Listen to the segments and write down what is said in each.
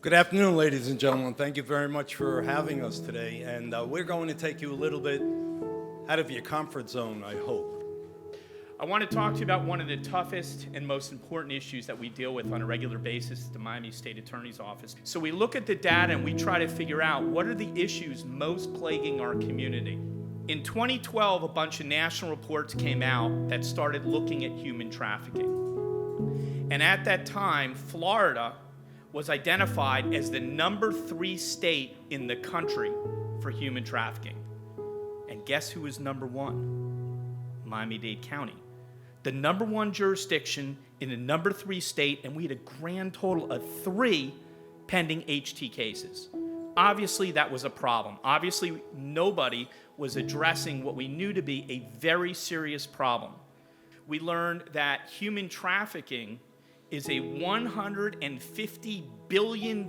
Good afternoon, ladies and gentlemen. Thank you very much for having us today. And we're going to take you a little bit out of your comfort zone, I hope. I want to talk to you about one of the toughest and most important issues that we deal with on a regular basis at the Miami State Attorney's Office. So we look at the data and we try to figure out what are the issues most plaguing our community. In 2012, a bunch of national reports came out that started looking at human trafficking. And at that time, Florida was identified as the #3 state in the country for human trafficking. And guess who was #1? Miami-Dade County. The #1 jurisdiction in the #3 state, and we had a grand total of 3 pending HT cases. Obviously, that was a problem. Obviously, nobody was addressing what we knew to be a very serious problem. We learned that human trafficking is a $150 billion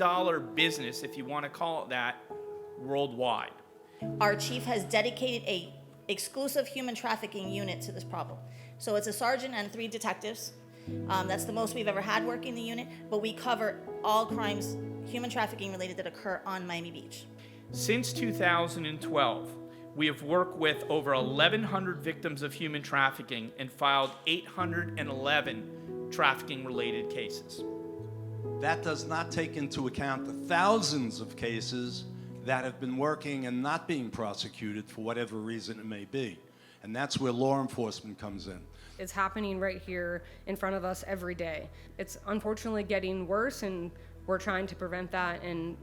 business, if you want to call it that, worldwide. Our chief has dedicated a exclusive human trafficking unit to this problem. So it's a sergeant and 3 detectives. That's the most we've ever had working the unit, but we cover all crimes, human trafficking related, that occur on Miami Beach. Since 2012, we have worked with over 1,100 victims of human trafficking and filed 811 trafficking-related cases. That does not take into account the thousands of cases that have been working and not being prosecuted for whatever reason it may be. And that's where law enforcement comes in. It's happening right here in front of us every day. It's unfortunately getting worse, and we're trying to prevent that and,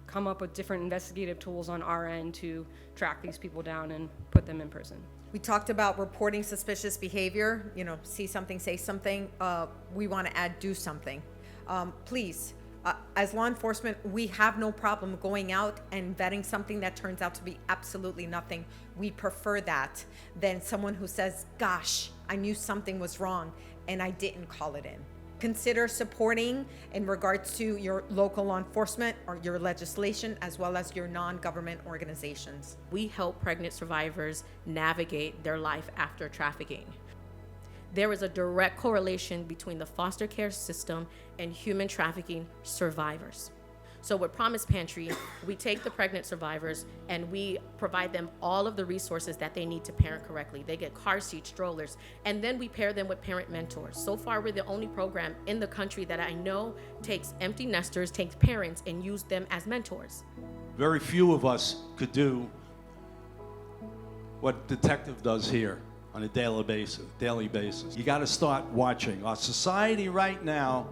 come up with different investigative tools on our end to track these people down and put them in prison. We talked about reporting suspicious behavior, see something, say something. We want to add do something. Please, as law enforcement, we have no problem going out and vetting something that turns out to be absolutely nothing. We prefer that than someone who says, gosh, I knew something was wrong and I didn't call it in. Consider supporting in regards to your local law enforcement or your legislation, as well as your non-government organizations. We help pregnant survivors navigate their life after trafficking. There is a direct correlation between the foster care system and human trafficking survivors. So with Promise Pantry, we take the pregnant survivors and we provide them all of the resources that they need to parent correctly. They get car seats, strollers, and then we pair them with parent mentors. So far, we're the only program in the country that I know takes empty nesters, takes parents, and use them as mentors. Very few of us could do what detective does here on a daily basis. You got to start watching. Our society right now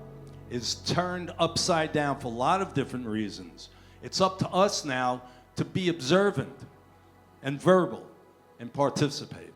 is turned upside down for a lot of different reasons. It's up to us now to be observant and verbal and participate.